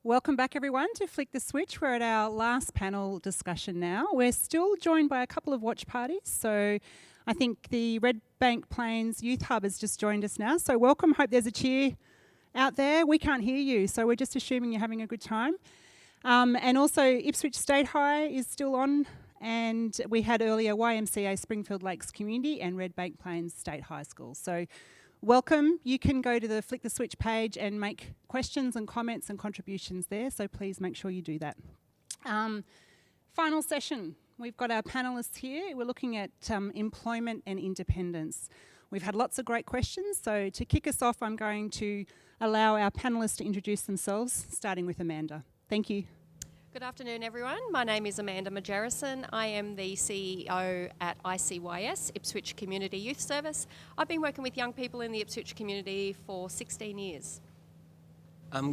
Welcome back, everyone, to Flick the Switch. We're at our last panel discussion now. We're still joined by a couple of watch parties. So I think the Redbank Plains Youth Hub has just joined us now. So welcome. Hope there's a cheer out there. We can't hear you, so we're just assuming you're having a good time. And also Ipswich State High is still on. And we had earlier YMCA Springfield Lakes Community and Redbank Plains State High School. So welcome. You can go to the Flick the Switch page and make questions and comments and contributions there, so please make sure you do that. Final session. We've got our panellists here. We're looking at employment and independence. We've had lots of great questions, so to kick us off, I'm going to allow our panellists to introduce themselves, starting with Amanda. Thank you. Good afternoon, everyone. My name is Amanda Majerison. I am the CEO at ICYS, Ipswich Community Youth Service. I've been working with young people in the Ipswich community for 16 years.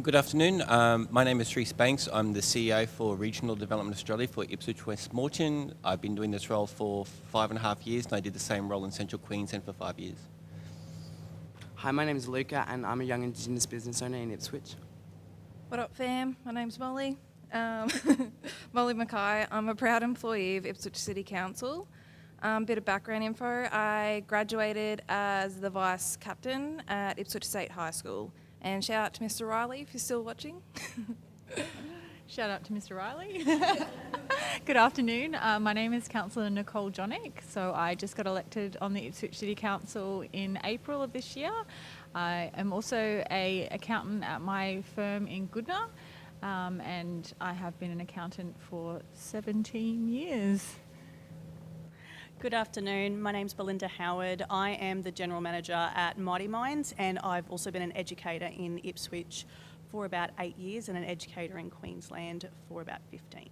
Good afternoon. My name is Rhys Banks. I'm the CEO for Regional Development Australia for Ipswich West Moreton. I've been doing this role for 5.5 years, and I did the same role in Central Queensland for 5 years. Hi, my name is Luca, and I'm a young Indigenous business owner in Ipswich. What up, fam? My name's Molly. Molly Mackay. I'm a proud employee of Ipswich City Council. Bit of background info. I graduated as the vice captain at Ipswich State High School. And shout out to Mr. Riley if you're still watching. Shout out to Mr. Riley. Good afternoon. My name is Councillor Nicole Jonick. So I just got elected on the Ipswich City Council in April of this year. I am also an accountant at my firm in Goodna. And I have been an accountant for 17 years. Good afternoon, my name's Belinda Howard. I am the General Manager at Mighty Minds, and I've also been an educator in Ipswich for about 8 years and an educator in Queensland for about 15.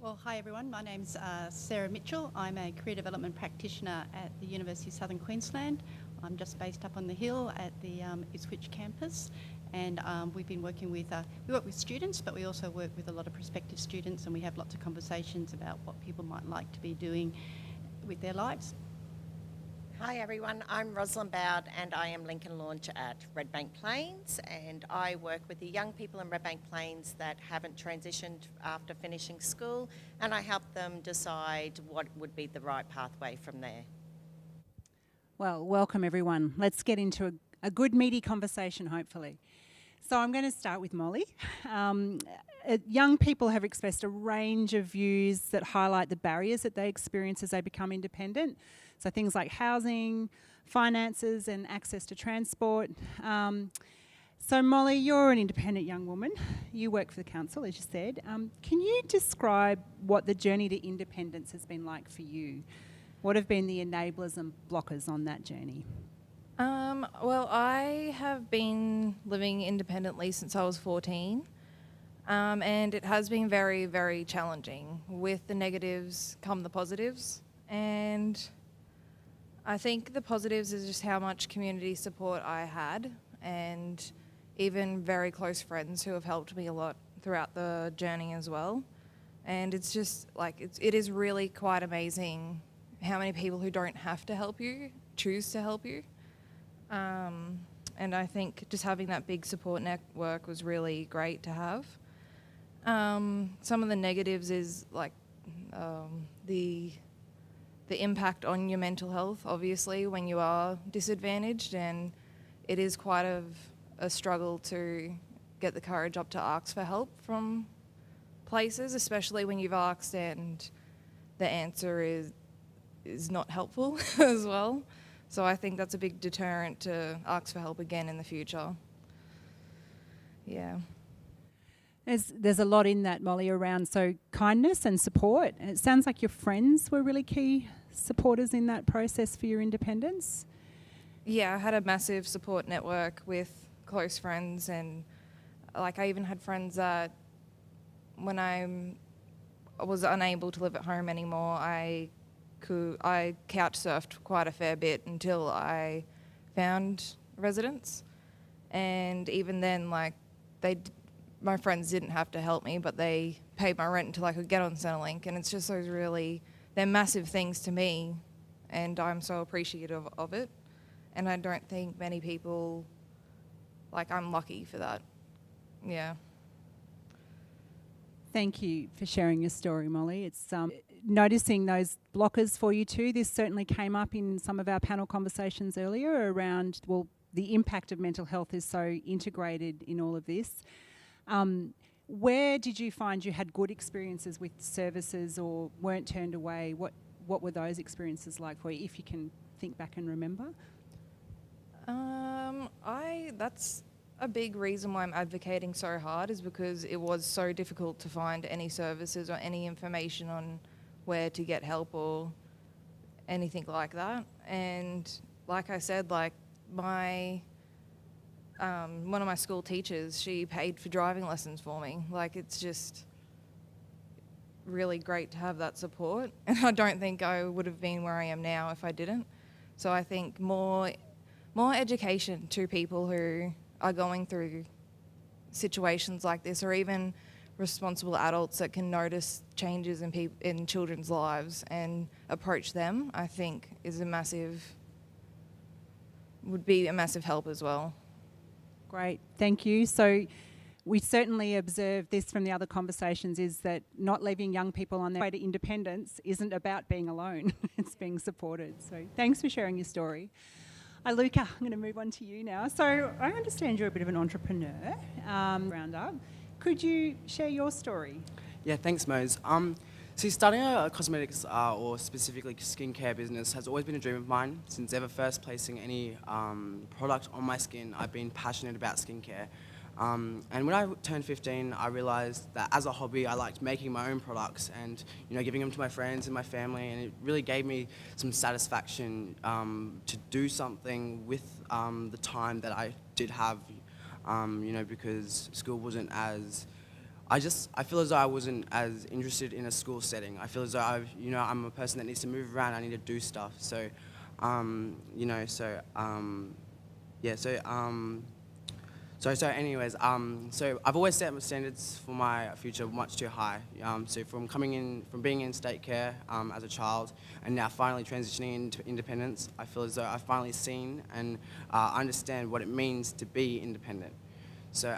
Well, hi everyone, my name's Sarah Mitchell. I'm a career development practitioner at the University of Southern Queensland. I'm just based up on the hill at the Ipswich campus. And we've been working with, we work with students, but we also work with a lot of prospective students, and we have lots of conversations about what people might like to be doing with their lives. Hi everyone, I'm Rosalind Bowd and I am Lincoln Launch at Redbank Plains, and I work with the young people in Redbank Plains that haven't transitioned after finishing school, and I help them decide what would be the right pathway from there. Well, welcome everyone. Let's get into a good meaty conversation, hopefully. So I'm going to start with Molly. Young people have expressed a range of views that highlight the barriers that they experience as they become independent. So things like housing, finances and access to transport. So Molly, you're an independent young woman. You work for the council, as you said. Can you describe what the journey to independence has been like for you? What have been the enablers and blockers on that journey? Well, I have been living independently since I was 14, and it has been very, very challenging. With the negatives come the positives, and I think the positives is just how much community support I had, and even very close friends who have helped me a lot throughout the journey as well. And it's just like, it is really quite amazing how many people who don't have to help you choose to help you. And I think just having that big support network was really great to have. Some of the negatives is like the impact on your mental health, obviously, when you are disadvantaged, and it is quite a struggle to get the courage up to ask for help from places, especially when you've asked and the answer is not helpful as well. So I think that's a big deterrent to ask for help again in the future. Yeah. There's a lot in that, Molly, around kindness and support. And it sounds like your friends were really key supporters in that process for your independence. Yeah, I had a massive support network with close friends, and like I even had friends that when I was unable to live at home anymore, I couch surfed quite a fair bit until I found residence, and even then, like my friends didn't have to help me, but they paid my rent until I could get on Centrelink, and it's just they're massive things to me, and I'm so appreciative of it, and I don't think many people, I'm lucky for that. yeah. Thank you for sharing your story, Molly. It's noticing those blockers for you too. This certainly came up in some of our panel conversations earlier around, well, the impact of mental health is so integrated in all of this. Where did you find you had good experiences with services or weren't turned away? What were those experiences like for you, if you can think back and remember? That's a big reason why I'm advocating so hard, is because it was so difficult to find any services or any information on where to get help or anything like that. And like I said, like my one of my school teachers, she paid for driving lessons for me. Like, it's just really great to have that support, and I don't think I would have been where I am now if I didn't. So I think more education to people who are going through situations like this, or even responsible adults that can notice changes in children's lives and approach them, I think would be a massive help as well. Great, thank you. So we certainly observe this from the other conversations, is that not leaving young people on their way to independence isn't about being alone. It's being supported. So thanks for sharing your story. Luca, I'm going to move on to you now. So I understand you're a bit of an entrepreneur, round up. Could you share your story? Yeah, thanks, Mose. See, starting a cosmetics or specifically skincare business has always been a dream of mine. Since ever first placing any product on my skin, I've been passionate about skincare. And when I turned 15, I realised that as a hobby, I liked making my own products and, giving them to my friends and my family, and it really gave me some satisfaction to do something with the time that I did have, because school wasn't as... I feel as though I wasn't as interested in a school setting. I feel as though I'm a person that needs to move around. I need to do stuff. So, So I've always set my standards for my future much too high. So from being in state care as a child, and now finally transitioning into independence, I feel as though I've finally seen and understand what it means to be independent. So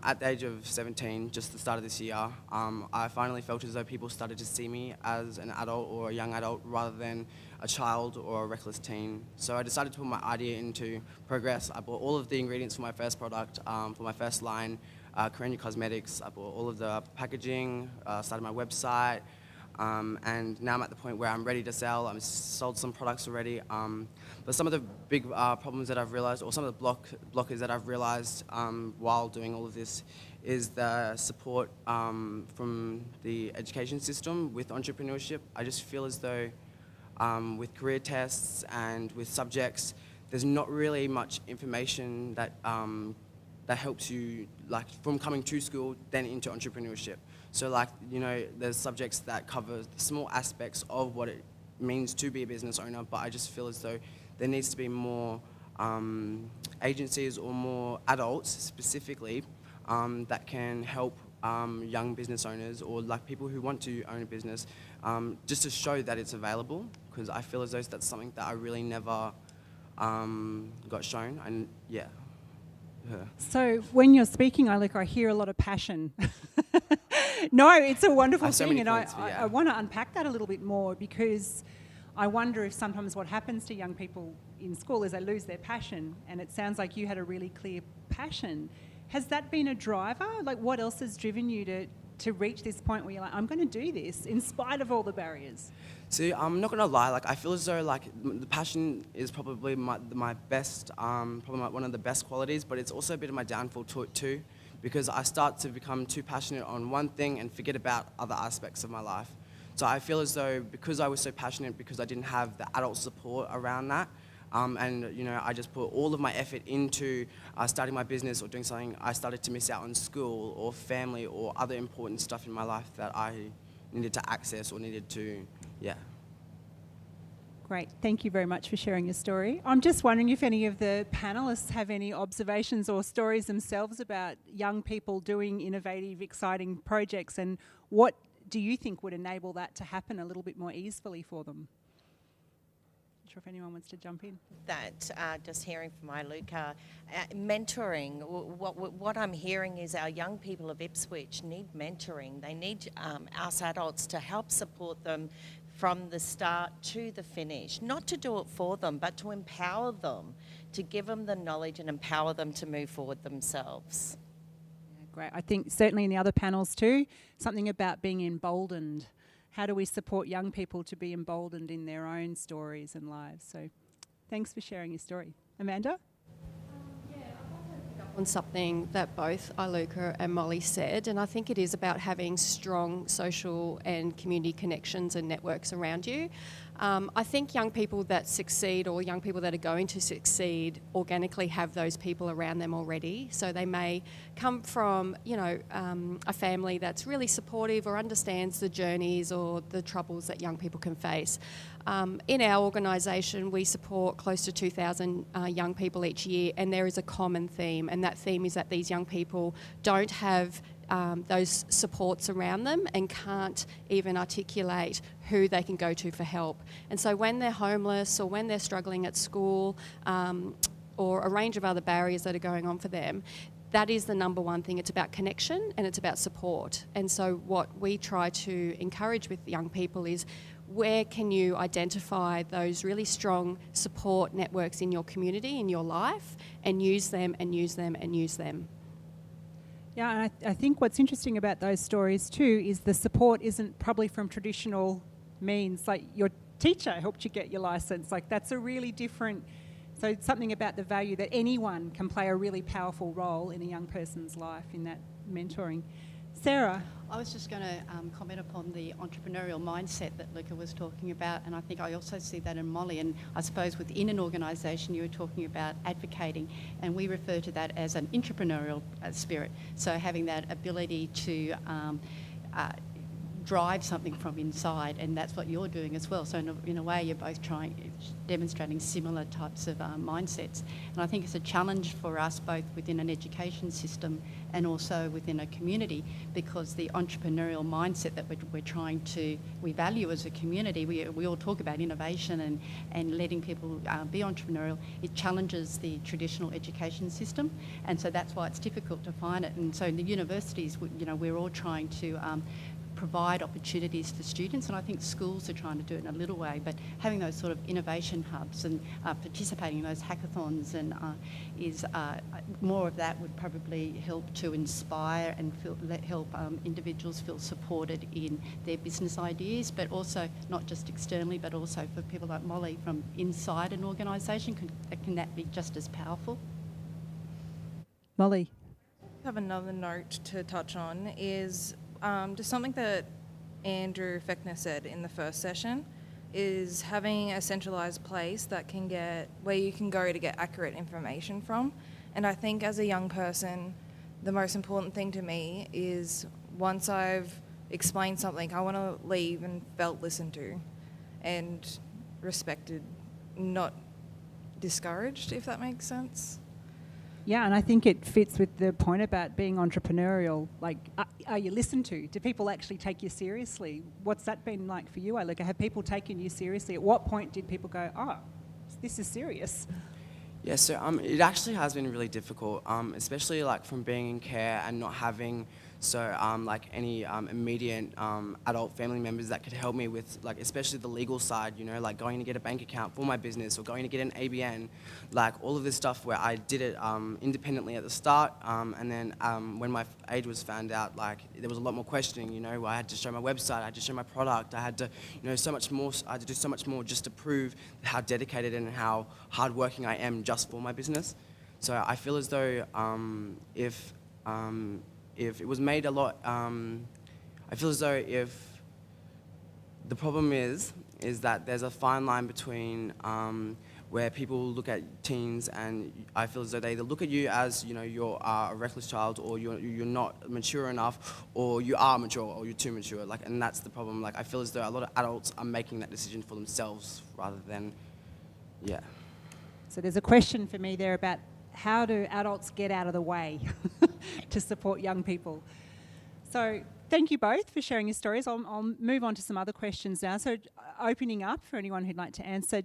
at the age of 17, just the start of this year, I finally felt as though people started to see me as an adult or a young adult rather than a child or a reckless teen. So I decided to put my idea into progress. I bought all of the ingredients for my first product, for my first line, Karenya Cosmetics. I bought all of the packaging, started my website, and now I'm at the point where I'm ready to sell. I've sold some products already. But some of the big problems that I've realized, or some of the blockers that I've realized while doing all of this, is the support from the education system with entrepreneurship. I just feel as though with career tests and with subjects, there's not really much information that helps you, like, from coming to school then into entrepreneurship. So, there's subjects that cover the small aspects of what it means to be a business owner, but I just feel as though there needs to be more agencies or more adults specifically that can help young business owners or people who want to own a business, just to show that it's available, because I feel as though that's something that I really never got shown. And yeah. So when you're speaking, I hear a lot of passion. No, it's a wonderful thing, and I want to unpack that a little bit more, because I wonder if sometimes what happens to young people in school is they lose their passion, and it sounds like you had a really clear passion. Has that been a driver? Like, what else has driven you to reach this point where you're like, I'm going to do this in spite of all the barriers? See, I'm not going to lie, I feel as though the passion is probably my best, probably one of the best qualities, but it's also a bit of my downfall too, because I start to become too passionate on one thing and forget about other aspects of my life. So I feel as though because I was so passionate, because I didn't have the adult support around that, and I just put all of my effort into starting my business or doing something, I started to miss out on school or family or other important stuff in my life that I needed to access or needed to, yeah. Great, thank you very much for sharing your story. I'm just wondering if any of the panellists have any observations or stories themselves about young people doing innovative, exciting projects, and what do you think would enable that to happen a little bit more easily for them? sure if anyone wants to jump in. That just hearing from Iluka, mentoring. What I'm hearing is our young people of Ipswich need mentoring. They need us adults to help support them from the start to the finish. Not to do it for them, but to empower them, to give them the knowledge and empower them to move forward themselves. Yeah, great. I think certainly in the other panels too, something about being emboldened. How do we support young people to be emboldened in their own stories and lives? So thanks for sharing your story. Amanda? On something that both Iluka and Molly said, and I think it is about having strong social and community connections and networks around you. I think young people that succeed or young people that are going to succeed organically have those people around them already. So they may come from, a family that's really supportive or understands the journeys or the troubles that young people can face. In our organisation, we support close to 2,000 young people each year, and there is a common theme, and that theme is that these young people don't have those supports around them and can't even articulate who they can go to for help. And so when they're homeless or when they're struggling at school or a range of other barriers that are going on for them, that is the number one thing. It's about connection and it's about support. And so what we try to encourage with young people is where can you identify those really strong support networks in your community, in your life, and use them and use them and use them. Yeah, and I think what's interesting about those stories too is the support isn't probably from traditional means. Like your teacher helped you get your license. Like that's a really different, so it's something about the value that anyone can play a really powerful role in a young person's life in that mentoring. Sarah? I was just going to comment upon the entrepreneurial mindset that Luca was talking about, and I think I also see that in Molly, and I suppose within an organisation you were talking about advocating, and we refer to that as an entrepreneurial spirit. So having that ability to drive something from inside, and that's what you're doing as well. So in a way you're both demonstrating similar types of mindsets, and I think it's a challenge for us both within an education system and also within a community, because the entrepreneurial mindset that we value as a community, we all talk about innovation and letting people be entrepreneurial. It challenges the traditional education system, and so that's why it's difficult to find it. And so in the universities, we're all trying to provide opportunities for students, and I think schools are trying to do it in a little way, but having those sort of innovation hubs and participating in those hackathons and more of that would probably help to inspire and help individuals feel supported in their business ideas, but also not just externally, but also for people like Molly from inside an organisation. Can that be just as powerful? Molly? I have another note to touch on is just something that Andrew Fechner said in the first session is having a centralised place that where you can go to get accurate information from. And I think as a young person, the most important thing to me is once I've explained something, I want to leave and felt listened to and respected, not discouraged, if that makes sense. Yeah, and I think it fits with the point about being entrepreneurial. Like, are you listened to? Do people actually take you seriously? What's that been like for you, Iluka? Have people taken you seriously? At what point did people go, oh, this is serious? Yeah, so it actually has been really difficult, especially like from being in care and not having like any immediate adult family members that could help me with, like, especially the legal side, like going to get a bank account for my business or going to get an ABN, like all of this stuff where I did it independently at the start, and then when my age was found out, like there was a lot more questioning, I had to show my website, I had to show my product, I had to, so much more, I had to do so much more just to prove how dedicated and how hardworking I am just for my business. So I feel as though if it was made a lot, I feel as though if the problem is that there's a fine line between where people look at teens and I feel as though they either look at you as, you're a reckless child, or you're not mature enough, or you are mature, or you're too mature. Like, and that's the problem. Like, I feel as though a lot of adults are making that decision for themselves rather than, yeah. So there's a question for me there about how do adults get out of the way to support young people? So thank you both for sharing your stories. I'll move on to some other questions now. So opening up for anyone who'd like to answer,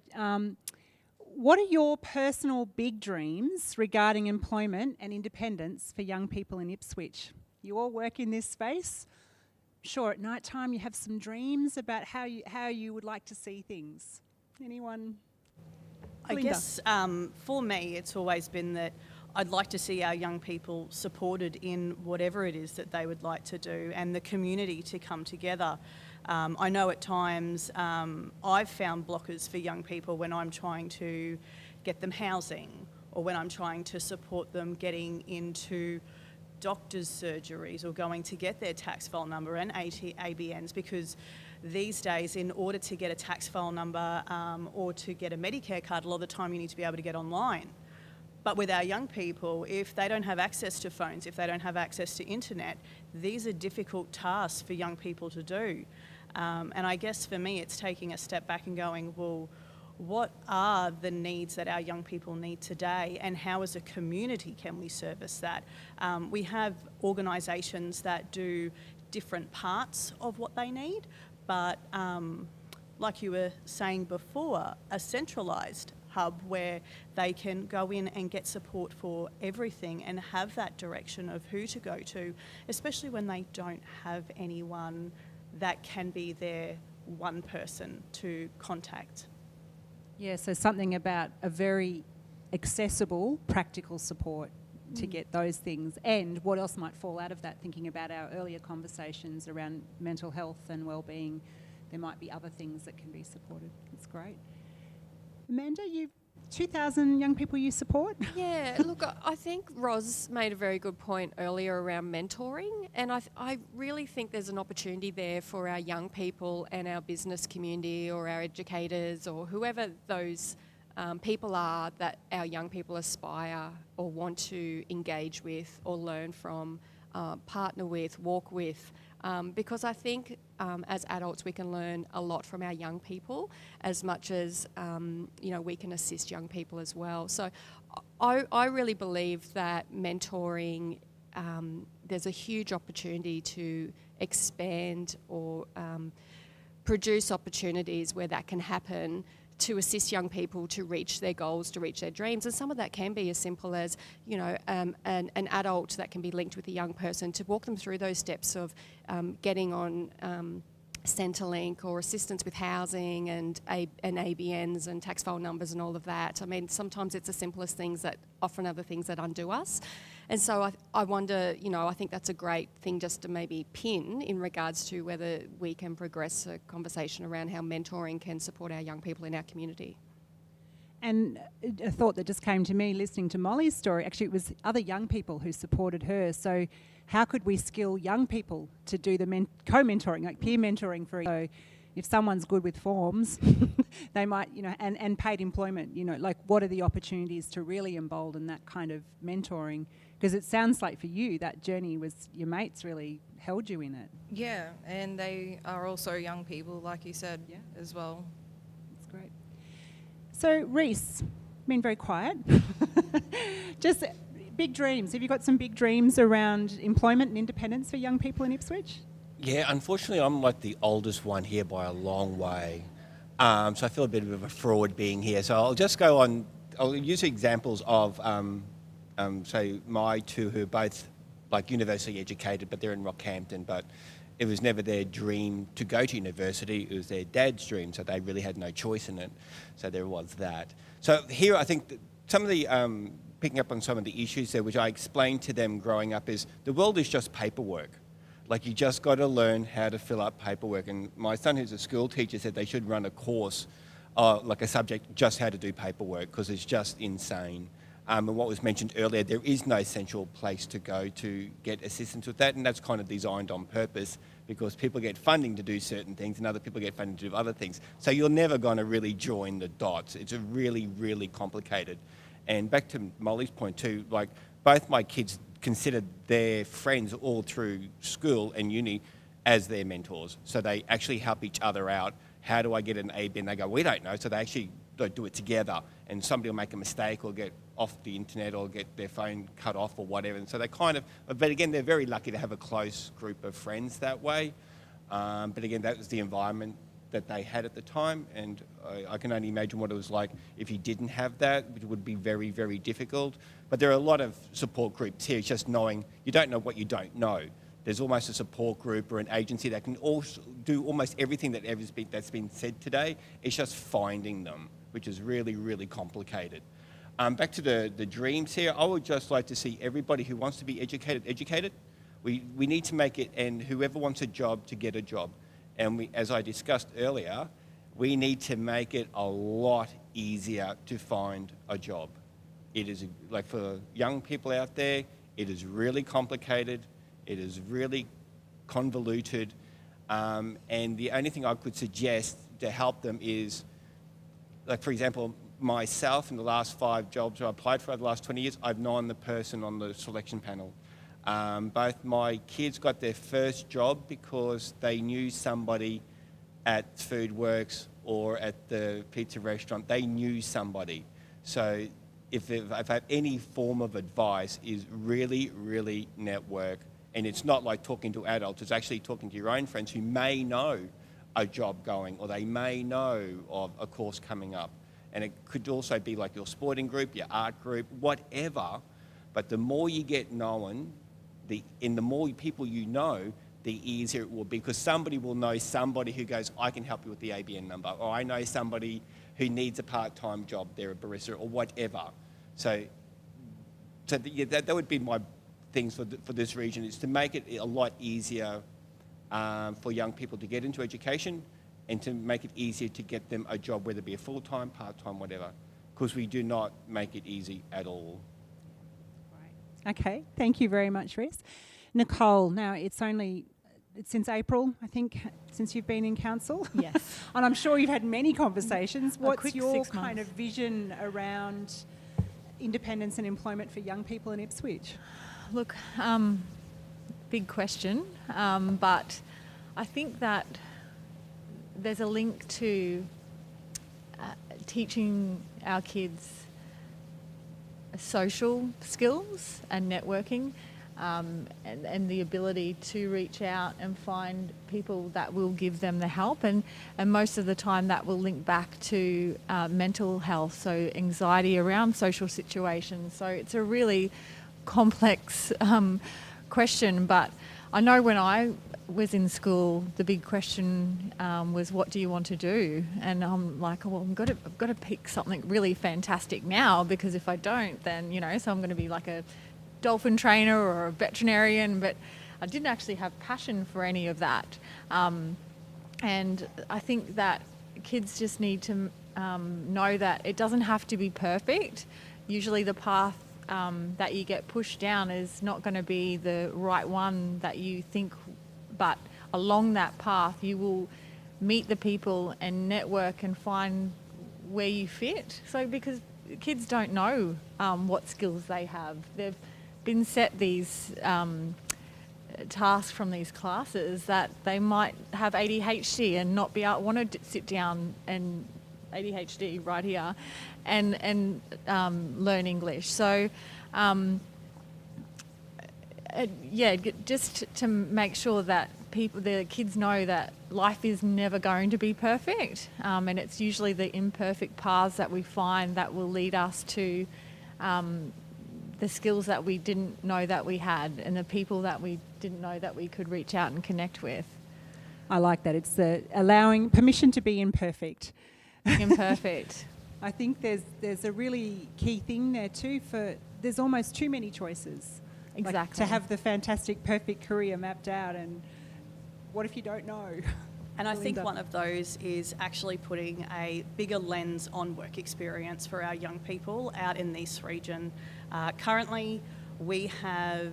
what are your personal big dreams regarding employment and independence for young people in Ipswich? You all work in this space. Sure, at night time you have some dreams about how you would like to see things. Anyone? I guess for me, it's always been that I'd like to see our young people supported in whatever it is that they would like to do, and the community to come together. I know at times I've found blockers for young people when I'm trying to get them housing, or when I'm trying to support them getting into doctor's surgeries or going to get their tax file number and ABNs, because these days, in order to get a tax file number or to get a Medicare card, a lot of the time you need to be able to get online. But with our young people, if they don't have access to phones, if they don't have access to internet, these are difficult tasks for young people to do. And I guess for me, it's taking a step back and going, well, what are the needs that our young people need today, and how as a community can we service that? We have organisations that do different parts of what they need, but like you were saying before, a centralised hub where they can go in and get support for everything and have that direction of who to go to, especially when they don't have anyone that can be their one person to contact. Yeah, so something about a very accessible, practical support to get those things. And what else might fall out of that, thinking about our earlier conversations around mental health and wellbeing, there might be other things that can be supported. That's great. Amanda, you 2,000 young people you support? Yeah, look, I think Roz made a very good point earlier around mentoring, and I really think there's an opportunity there for our young people and our business community or our educators or whoever those people are that our young people aspire or want to engage with or learn from, partner with, walk with. Because I think as adults we can learn a lot from our young people as much as we can assist young people as well. So I really believe that mentoring, there's a huge opportunity to expand or produce opportunities where that can happen to assist young people to reach their goals, to reach their dreams. And some of that can be as simple as, an adult that can be linked with a young person to walk them through those steps of getting on Centrelink or assistance with housing and ABNs and tax file numbers and all of that. I mean, sometimes it's the simplest things that often are the things that undo us. And so I wonder, I think that's a great thing just to maybe pin in regards to whether we can progress a conversation around how mentoring can support our young people in our community. And a thought that just came to me listening to Molly's story, actually it was other young people who supported her. So how could we skill young people to do the co-mentoring, like peer mentoring for so if someone's good with forms, they might, and paid employment, like what are the opportunities to really embolden that kind of mentoring? Because it sounds like for you, that journey was, your mates really held you in it. Yeah, and they are also young people, like you said, as well. That's great. So, Reese, been very quiet. Just big dreams. Have you got some big dreams around employment and independence for young people in Ipswich? Yeah, unfortunately, I'm like the oldest one here by a long way. So I feel a bit of a fraud being here. So I'll just go on, I'll use examples of, say, my two who are both like university educated, but they're in Rockhampton, but it was never their dream to go to university. It was their dad's dream, so they really had no choice in it. So there was that. So here I think that some of the, picking up on some of the issues there, which I explained to them growing up, is the world is just paperwork. Like you just got to learn how to fill up paperwork. And my son, who's a school teacher, said they should run a course, like a subject, just how to do paperwork, because it's just insane. And what was mentioned earlier, there is no central place to go to get assistance with that, and that's kind of designed on purpose because people get funding to do certain things and other people get funding to do other things. So you're never going to really join the dots. It's a really, really complicated. And back to Molly's point too, like both my kids considered their friends all through school and uni as their mentors. So they actually help each other out. How do I get an AB? And they go, we don't know. So they actually do it together, and somebody will make a mistake or get off the internet or get their phone cut off or whatever. And so they kind of, but again, they're very lucky to have a close group of friends that way. But again, that was the environment that they had at the time, and I can only imagine what it was like if you didn't have that, which would be very, very difficult. But there are a lot of support groups here. It's just knowing you don't know what you don't know. There's almost a support group or an agency that can also do almost everything that's been said today. It's just finding them, which is really, really complicated. Back to the dreams here, I would just like to see everybody who wants to be educated. We need to make it, and whoever wants a job to get a job. And as I discussed earlier, we need to make it a lot easier to find a job. It is, like for young people out there, it is really complicated, it is really convoluted, and the only thing I could suggest to help them is, like for example, myself in the last 5 jobs I applied for over the last 20 years, I've known the person on the selection panel. Both my kids got their first job because they knew somebody at Foodworks or at the pizza restaurant. They knew somebody. So if I have any form of advice, is really, really network. And it's not like talking to adults, it's actually talking to your own friends who may know a job going, or they may know of a course coming up. And it could also be like your sporting group, your art group, whatever. But the more you get known, the more people you know, the easier it will be, because somebody will know somebody who goes, I can help you with the ABN number, or I know somebody who needs a part-time job, they're a barista, or whatever. So yeah, that would be my things for this region, is to make it a lot easier for young people to get into education, and to make it easier to get them a job, whether it be a full-time, part-time, whatever, because we do not make it easy at all. Okay, thank you very much, Reese. Nicole, now it's since April, I think, since you've been in council. Yes. And I'm sure you've had many conversations. What's quick your 6 kind months. of vision around independence and employment for young people in Ipswich? Look, big question, but I think that there's a link to teaching our kids social skills and networking, and the ability to reach out and find people that will give them the help, and most of the time that will link back to mental health, so anxiety around social situations. So it's a really complex question, but I know when I was in school, the big question was, what do you want to do? And I'm like, well, I've got to pick something really fantastic now, because if I don't, then, so I'm going to be like a dolphin trainer or a veterinarian, but I didn't actually have passion for any of that. And I think that kids just need to know that it doesn't have to be perfect. Usually the path that you get pushed down is not going to be the right one that you think, but along that path you will meet the people and network and find where you fit. So because kids don't know what skills they have. They've been set these tasks from these classes that they might have ADHD and not be able want to sit down and ADHD right here and learn English. So just to make sure that the kids know that life is never going to be perfect, and it's usually the imperfect paths that we find that will lead us to the skills that we didn't know that we had, and the people that we didn't know that we could reach out and connect with. I like that. It's allowing permission to be imperfect. Imperfect. I think there's a really key thing there too, there's almost too many choices. Exactly. Like, to have the fantastic, perfect career mapped out, and what if you don't know? And I think one of those is actually putting a bigger lens on work experience for our young people out in this region. Currently, we have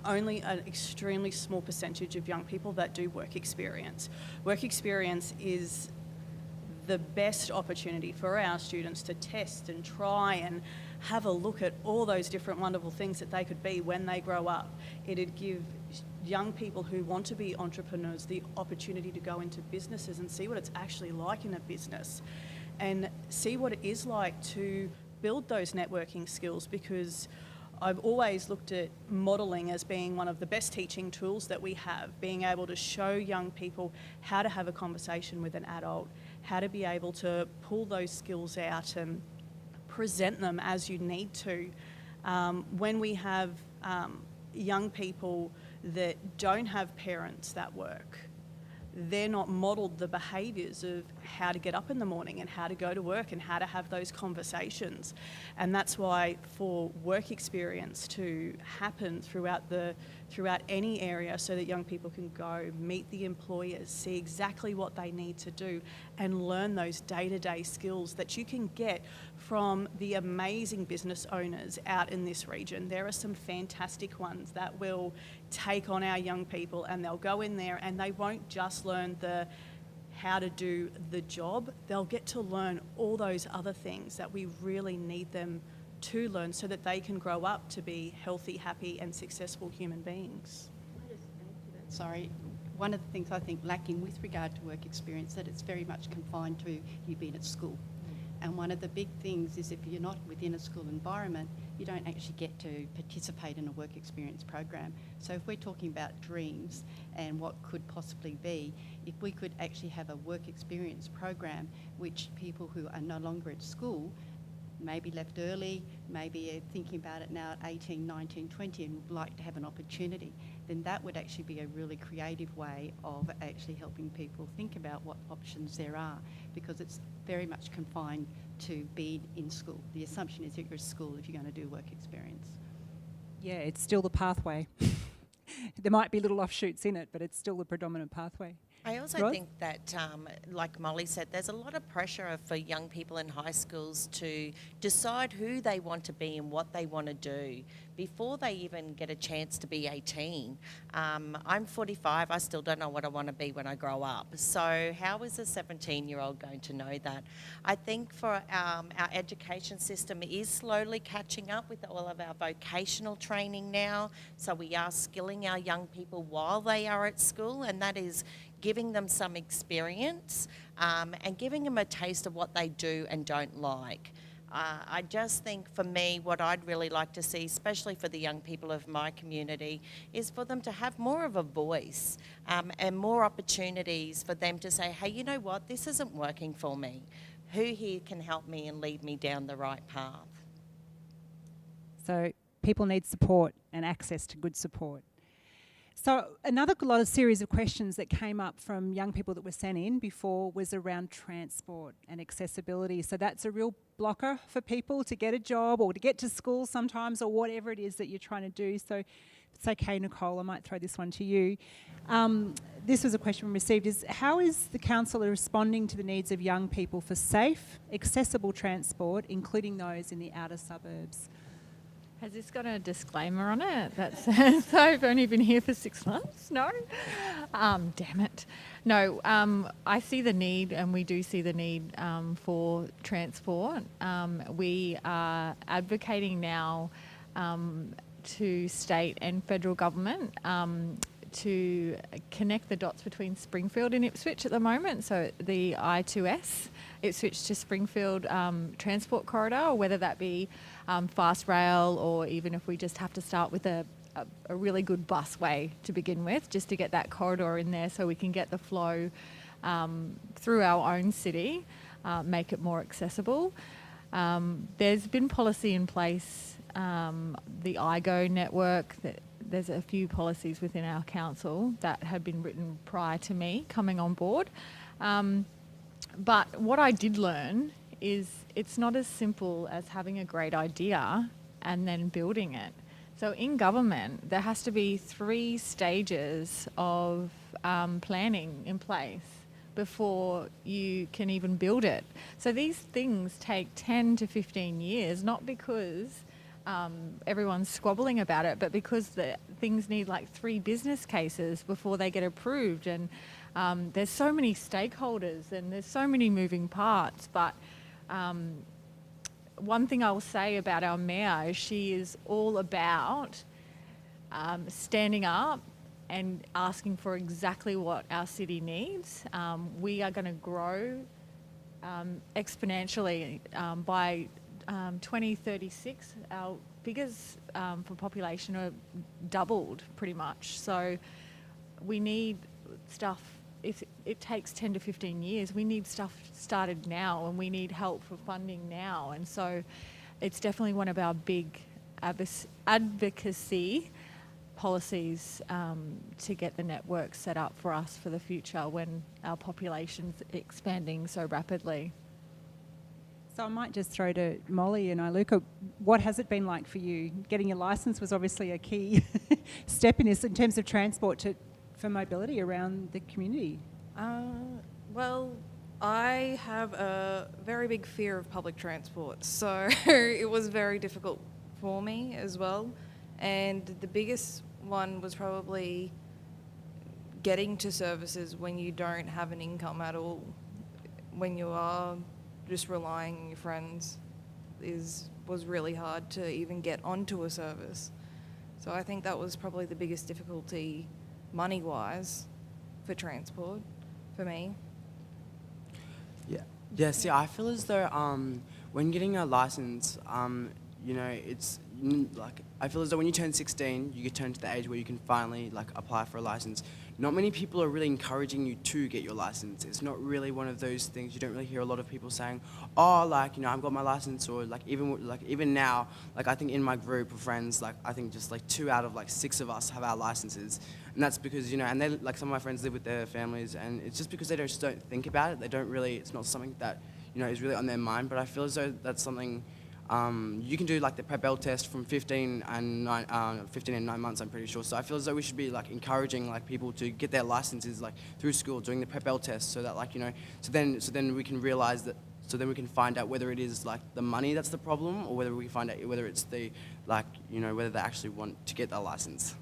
only an extremely small percentage of young people that do work experience. Work experience is the best opportunity for our students to test and try and have a look at all those different wonderful things that they could be when they grow up. It'd give young people who want to be entrepreneurs the opportunity to go into businesses and see what it's actually like in a business, and see what it is like to build those networking skills, because I've always looked at modelling as being one of the best teaching tools that we have, being able to show young people how to have a conversation with an adult, how to be able to pull those skills out and present them as you need to. When we have young people that don't have parents that work, they're not modelled the behaviours of how to get up in the morning and how to go to work and how to have those conversations. And that's why for work experience to happen throughout any area, so that young people can go meet the employers, see exactly what they need to do and learn those day-to-day skills that you can get from the amazing business owners out in this region. There are some fantastic ones that will take on our young people, and they'll go in there and they won't just learn the how to do the job, they'll get to learn all those other things that we really need them to learn, so that they can grow up to be healthy, happy and successful human beings. Can I just add to that? Sorry. One of the things I think lacking with regard to work experience, that it's very much confined to you being at school. And one of the big things is if you're not within a school environment, you don't actually get to participate in a work experience program. So if we're talking about dreams and what could possibly be, if we could actually have a work experience program which people who are no longer at school, maybe left early, maybe are thinking about it now at 18, 19, 20 and would like to have an opportunity, then that would actually be a really creative way of actually helping people think about what options there are, because it's very much confined to being in school. The assumption is that you're at school if you're going to do work experience. Yeah, it's still the pathway. There might be little offshoots in it, but it's still the predominant pathway. I also think that, like Molly said, there's a lot of pressure for young people in high schools to decide who they want to be and what they want to do before they even get a chance to be 18. I'm 45, I still don't know what I want to be when I grow up. So how is a 17-year-old going to know that? I think for our education system is slowly catching up with all of our vocational training now. So we are skilling our young people while they are at school, and that is giving them some experience and giving them a taste of what they do and don't like. I just think for me, what I'd really like to see, especially for the young people of my community, is for them to have more of a voice and more opportunities for them to say, hey, you know what, this isn't working for me. Who here can help me and lead me down the right path? So people need support and access to good support. So another lot of series of questions that came up from young people that were sent in before was around transport and accessibility. So that's a real blocker for people to get a job or to get to school sometimes, or whatever it is that you're trying to do. So if it's okay, Nicole, I might throw this one to you. This was a question we received, is how is the council responding to the needs of young people for safe, accessible transport, including those in the outer suburbs? Has this got a disclaimer on it that says I've only been here for 6 months? No? Damn it. No, I see the need, and we do see the need for transport. We are advocating now to state and federal government to connect the dots between Springfield and Ipswich at the moment. So the I2S, Ipswich to Springfield transport corridor, or whether that be fast rail, or even if we just have to start with a really good busway to begin with, just to get that corridor in there so we can get the flow through our own city, make it more accessible. There's been policy in place, the IGO network, there's a few policies within our council that had been written prior to me coming on board. But what I did learn is it's not as simple as having a great idea and then building it. So in government, there has to be 3 stages of planning in place before you can even build it. So these things take 10 to 15 years, not because everyone's squabbling about it, but because the things need like 3 business cases before they get approved. And there's so many stakeholders and there's so many moving parts. But one thing I will say about our mayor is she is all about standing up and asking for exactly what our city needs. We are going to grow exponentially by 2036, our figures for population are doubled pretty much. So we need stuff. If it takes 10 to 15 years, we need stuff started now, and we need help for funding now. And so it's definitely one of our big advocacy policies to get the network set up for us for the future when our population's expanding so rapidly. So I might just throw to Molly and Iluka, what has it been like for you? Getting your licence was obviously a key step in this in terms of transport for mobility around the community. Well, I have a very big fear of public transport, so it was very difficult for me as well. And the biggest one was probably getting to services when you don't have an income at all. When you are just relying on your friends was really hard to even get onto a service. So I think that was probably the biggest difficulty money-wise for transport for me. Yeah. See, I feel as though when getting a license, it's like I feel as though when you turn 16, you get turned to the age where you can finally apply for a license. Not many people are really encouraging you to get your license. It's not really one of those things. You don't really hear a lot of people saying, "Oh, I've got my license," or even now, I think in my group of friends, I think just 2 out of 6 of us have our licenses, and that's because and they some of my friends live with their families, and it's just because they just don't think about it. They don't really. It's not something that is really on their mind. But I feel as though that's something. You can do the Prebel test from 15 and 9 months, I'm pretty sure. So I feel as though we should be encouraging people to get their licenses through school, doing the Prebel test, so that so then we can realize that. So then we can find out whether it is the money that's the problem, or whether we find out whether it's the whether they actually want to get their license.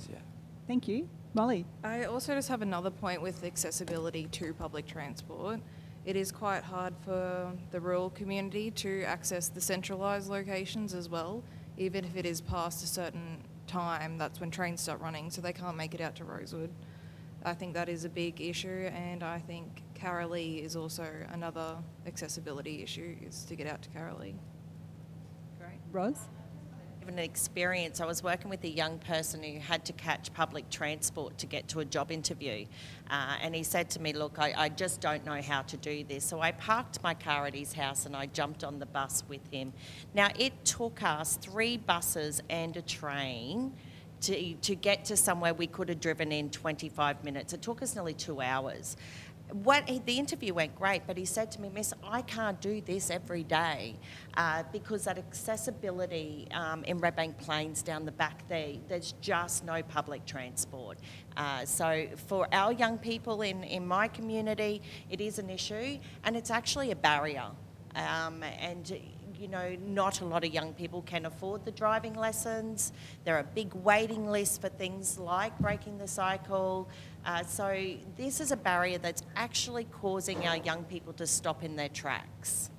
Yeah. Thank you, Molly. I also just have another point with accessibility to public transport. It is quite hard for the rural community to access the centralised locations as well. Even if it is past a certain time, that's when trains start running, so they can't make it out to Rosewood. I think that is a big issue, and I think Carolee is also another accessibility issue, is to get out to Carolee. Great. Ros? An experience. I was working with a young person who had to catch public transport to get to a job interview, and he said to me, "Look, I just don't know how to do this." So I parked my car at his house and I jumped on the bus with him. Now it took us 3 buses and a train to get to somewhere we could have driven in 25 minutes. It took us nearly 2 hours. The interview went great, but he said to me, "Miss, I can't do this every day because that accessibility in Redbank Plains down the back there's just no public transport." So for our young people in my community, it is an issue, and it's actually a barrier. Not a lot of young people can afford the driving lessons. There are big waiting lists for things like breaking the cycle. So this is a barrier that's actually causing our young people to stop in their tracks.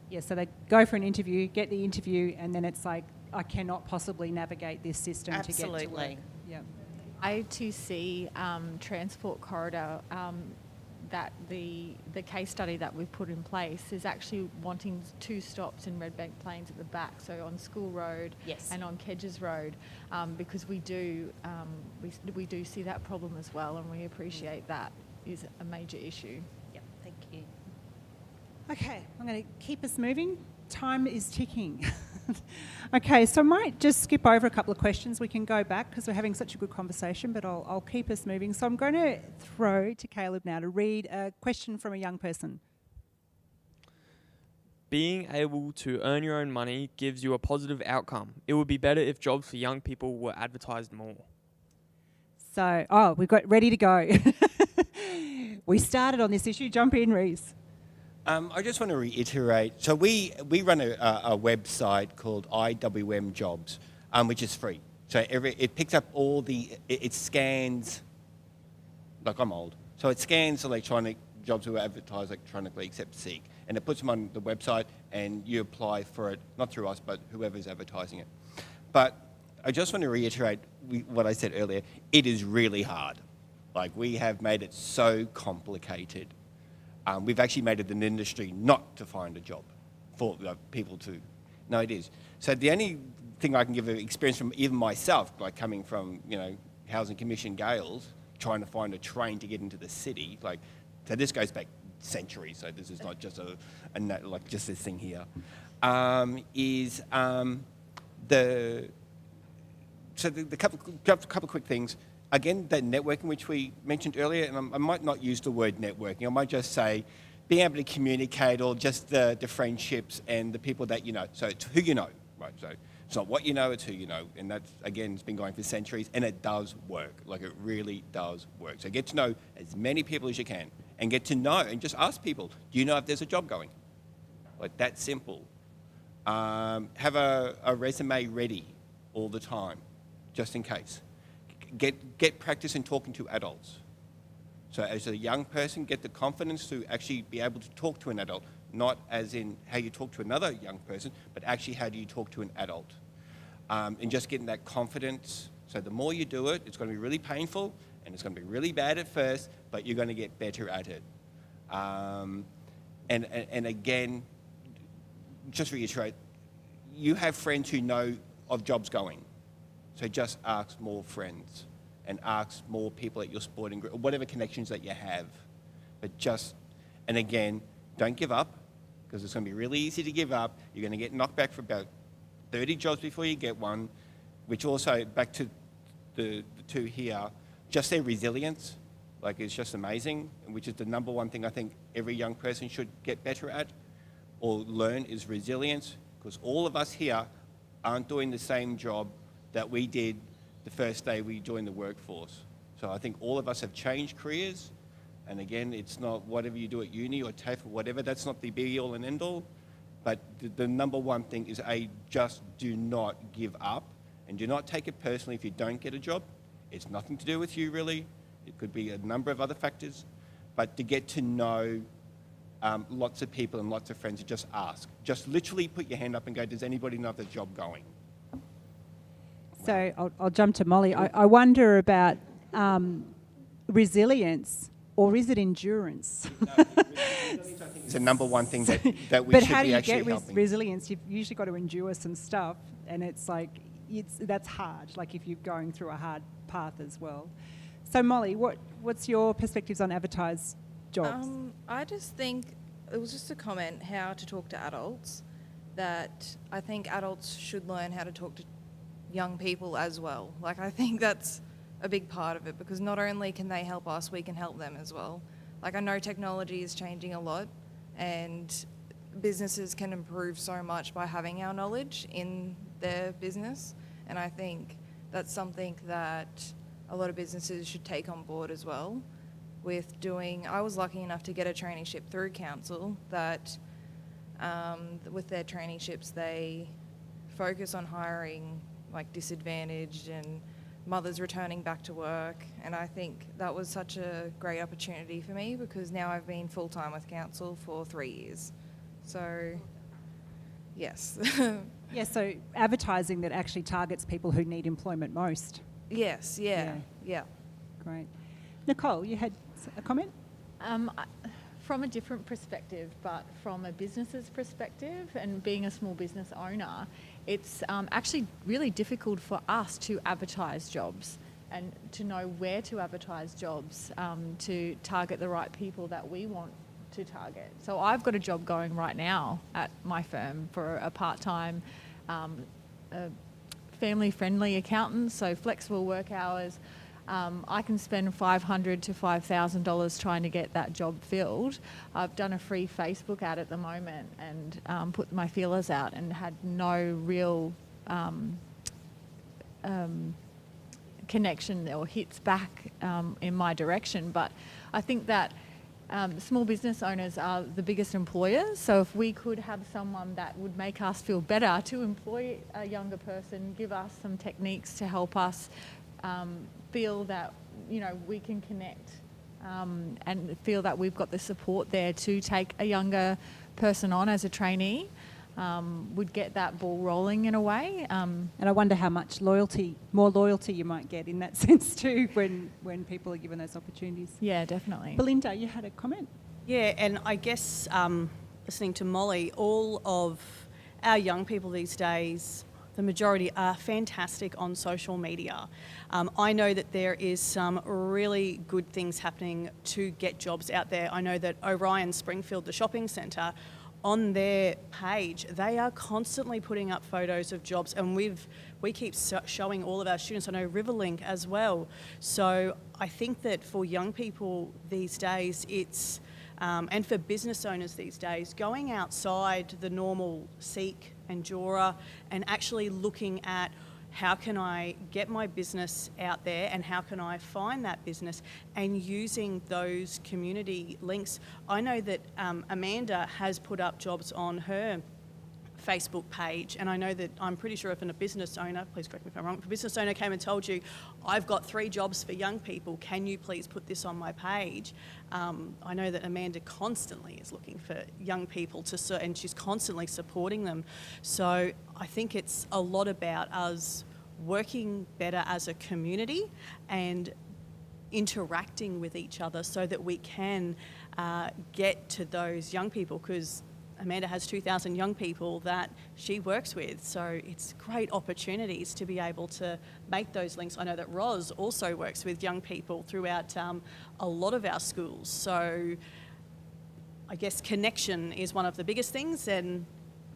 Yeah, so they go for an interview, get the interview, and then it's I cannot possibly navigate this system to get to work. Absolutely. Yeah. I2C transport corridor, that the case study that we've put in place is actually wanting 2 stops in Redbank Plains at the back, so on School Road Yes. and on Kedges Road, because we do see that problem as well, and we appreciate that is a major issue. Yep, thank you. Okay, I'm going to keep us moving. Time is ticking. Okay, so I might just skip over a couple of questions. We can go back because we're having such a good conversation, but I'll keep us moving. So I'm going to throw to Caleb now to read a question from a young person. Being able to earn your own money gives you a positive outcome. It would be better if jobs for young people were advertised more. So, we've got ready to go. We started on this issue. Jump in, Reese. I just want to reiterate. So we run a website called IWM Jobs, which is free. So it picks up all it scans. Like, I'm old, so it scans electronic jobs that are advertised electronically except Seek, and it puts them on the website, and you apply for it, not through us, but whoever's advertising it. But I just want to reiterate what I said earlier. It is really hard. We have made it so complicated. We've actually made it an industry not to find a job for people to. No, it is. So the only thing I can give an experience from even myself, like coming from, Housing Commission Gales, trying to find a train to get into the city, so this goes back centuries, so this is not just just this thing here, the couple quick things. Again, that networking which we mentioned earlier, and I might not use the word networking, I might just say being able to communicate, or just the friendships and the people that you know. So it's who you know, right? So it's not what you know, it's who you know. And that's, again, it's been going for centuries, and it does work. It really does work. So get to know as many people as you can, and get to know, and just ask people, do you know if there's a job going? That simple. Have a resume ready all the time, just in case. Get practice in talking to adults. So as a young person, get the confidence to actually be able to talk to an adult, not as in how you talk to another young person, but actually how do you talk to an adult. And just getting that confidence. So the more you do it, it's going to be really painful, and it's going to be really bad at first, but you're going to get better at it. And again, just reiterate, you have friends who know of jobs going. So just ask more friends, and ask more people at your sporting group, or whatever connections that you have. And again, don't give up, because it's going to be really easy to give up. You're going to get knocked back for about 30 jobs before you get one, which also, back to the two here, just their resilience, it's just amazing, which is the number one thing I think every young person should get better at or learn, is resilience, because all of us here aren't doing the same job that we did the first day we joined the workforce. So I think all of us have changed careers, and again, it's not whatever you do at uni or TAFE or whatever, that's not the be-all and end-all, but the number one thing is, just do not give up, and do not take it personally if you don't get a job. It's nothing to do with you, really. It could be a number of other factors, but to get to know lots of people and lots of friends, and just ask. Just literally put your hand up and go, does anybody know if there's a job going? So I'll jump to Molly. I wonder about resilience, or is it endurance? It's the number one thing that we should be actually helping. But how do you get resilience? You've usually got to endure some stuff, and it's that's hard, if you're going through a hard path as well. So Molly, what's your perspectives on advertised jobs? I just think, it was just a comment, how to talk to adults, that I think adults should learn how to talk to young people as well. I think that's a big part of it, because not only can they help us, we can help them as well. I know technology is changing a lot, and businesses can improve so much by having our knowledge in their business, and I think that's something that a lot of businesses should take on board as well. I was lucky enough to get a traineeship through council that with their traineeships they focus on hiring disadvantaged and mothers returning back to work, and I think that was such a great opportunity for me, because now I've been full-time with council for 3 years. So, yes. Yeah, so advertising that actually targets people who need employment most. Yes, yeah. Great. Nicole, you had a comment? From a different perspective, but from a business's perspective, and being a small business owner, it's actually really difficult for us to advertise jobs and to know where to advertise jobs to target the right people that we want to target. So I've got a job going right now at my firm for a part-time family-friendly accountant, so flexible work hours. I can spend $500 to $5,000 trying to get that job filled. I've done a free Facebook ad at the moment and put my feelers out, and had no real connection or hits back in my direction. But I think that small business owners are the biggest employers, so if we could have someone that would make us feel better to employ a younger person, give us some techniques to help us feel that we can connect and feel that we've got the support there to take a younger person on as a trainee, would get that ball rolling in a way. And I wonder how much more loyalty you might get in that sense too, when people are given those opportunities. Yeah, definitely. Belinda, you had a comment? Yeah, and I guess listening to Molly, all of our young people these days, the majority are fantastic on social media. I know that there is some really good things happening to get jobs out there. I know that Orion Springfield, the shopping centre, on their page, they are constantly putting up photos of jobs, and we keep showing all of our students. I know Riverlink as well. So I think that for young people these days, it's and for business owners these days, going outside the normal Seek and Jura and actually looking at how can I get my business out there and how can I find that business, and using those community links. I know that Amanda has put up jobs on her Facebook page, and I know that, I'm pretty sure if a business owner, please correct me if I'm wrong, if a business owner came and told you, I've got 3 jobs for young people, can you please put this on my page? I know that Amanda constantly is looking for young people and she's constantly supporting them. So I think it's a lot about us working better as a community and interacting with each other so that we can get to those young people, because Amanda has 2,000 young people that she works with, so it's great opportunities to be able to make those links. I know that Roz also works with young people throughout a lot of our schools, so I guess connection is one of the biggest things, and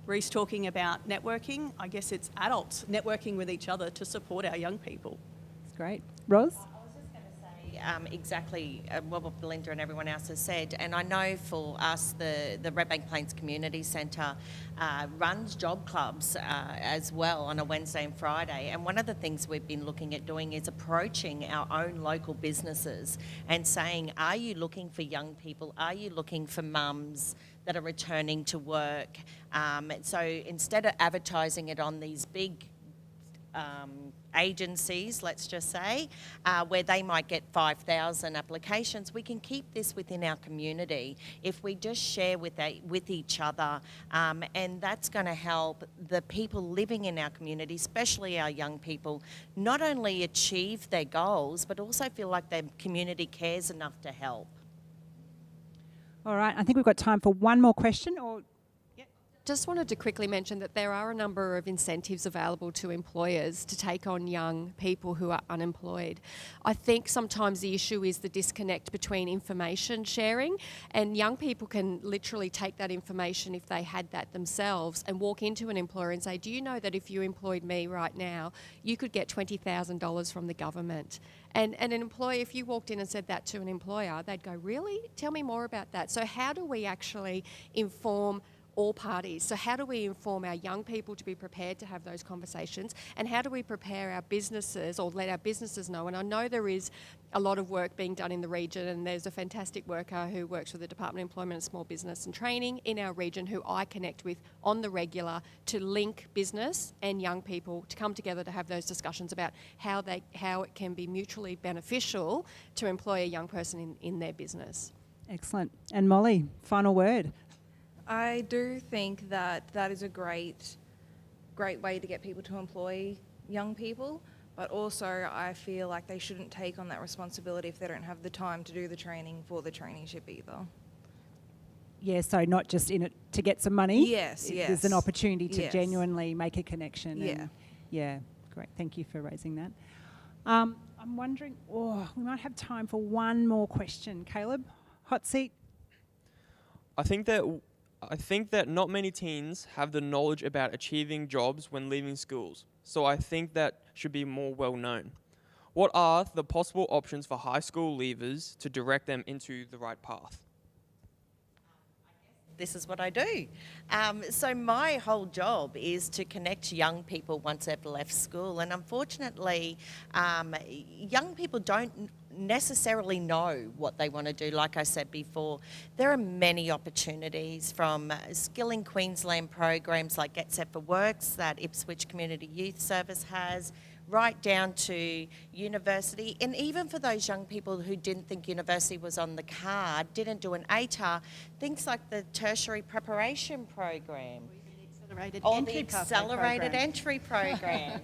Reese talking about networking, I guess it's adults networking with each other to support our young people. It's great. Roz? Exactly what Belinda and everyone else has said, and I know for us the Redbank Plains Community Centre runs job clubs as well on a Wednesday and Friday, and one of the things we've been looking at doing is approaching our own local businesses and saying, are you looking for young people, are you looking for mums that are returning to work? So instead of advertising it on these big agencies, let's just say, where they might get 5,000 applications, we can keep this within our community if we just share with each other, and that's going to help the people living in our community, especially our young people, not only achieve their goals but also feel like their community cares enough to help. All right, I think we've got time for one more question. Just wanted to quickly mention that there are a number of incentives available to employers to take on young people who are unemployed. I think sometimes the issue is the disconnect between information sharing, and young people can literally take that information if they had that themselves and walk into an employer and say, do you know that if you employed me right now, you could get $20,000 from the government? And an employer, if you walked in and said that to an employer, they'd go, really? Tell me more about that. So how do we actually inform all parties? So how do we inform our young people to be prepared to have those conversations, and how do we prepare our businesses or let our businesses know? And I know there is a lot of work being done in the region, and there's a fantastic worker who works with the Department of Employment and Small Business and Training in our region who I connect with on the regular to link business and young people to come together to have those discussions about how it can be mutually beneficial to employ a young person in their business. Excellent. And Molly, final word. I do think that is a great way to get people to employ young people, but also I feel like they shouldn't take on that responsibility if they don't have the time to do the training for the traineeship either. Yeah, so not just in it to get some money. Yes. There's an opportunity to genuinely make a connection. Yeah. Yeah, great. Thank you for raising that. I'm wondering, we might have time for one more question. Caleb, hot seat. I think that not many teens have the knowledge about achieving jobs when leaving schools, so I think that should be more well known. What are the possible options for high school leavers to direct them into the right path? This is what I do. So my whole job is to connect young people once they've left school, and unfortunately young people don't necessarily know what they want to do. Like I said before, there are many opportunities, from Skilling Queensland programs like Get Set for Works that Ipswich Community Youth Service has, right down to university. And even for those young people who didn't think university was on the card, didn't do an ATAR, things like the tertiary preparation program. Accelerated Or entry the pathway accelerated program. entry program.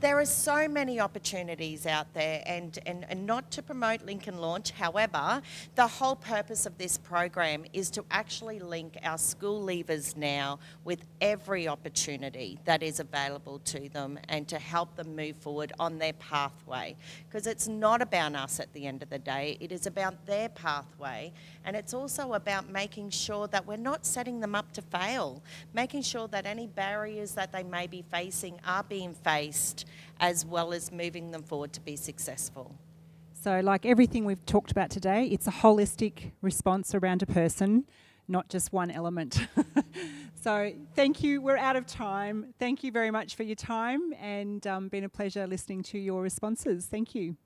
There are so many opportunities out there, and not to promote Lincoln Launch, however, the whole purpose of this program is to actually link our school leavers now with every opportunity that is available to them and to help them move forward on their pathway. Because it's not about us at the end of the day, it is about their pathway, and it's also about making sure that we're not setting them up to fail, making sure that any barriers that they may be facing are being faced, as well as moving them forward to be successful. So like everything we've talked about today, it's a holistic response around a person, not just one element. So thank you. We're out of time. Thank you very much for your time, and been a pleasure listening to your responses. Thank you.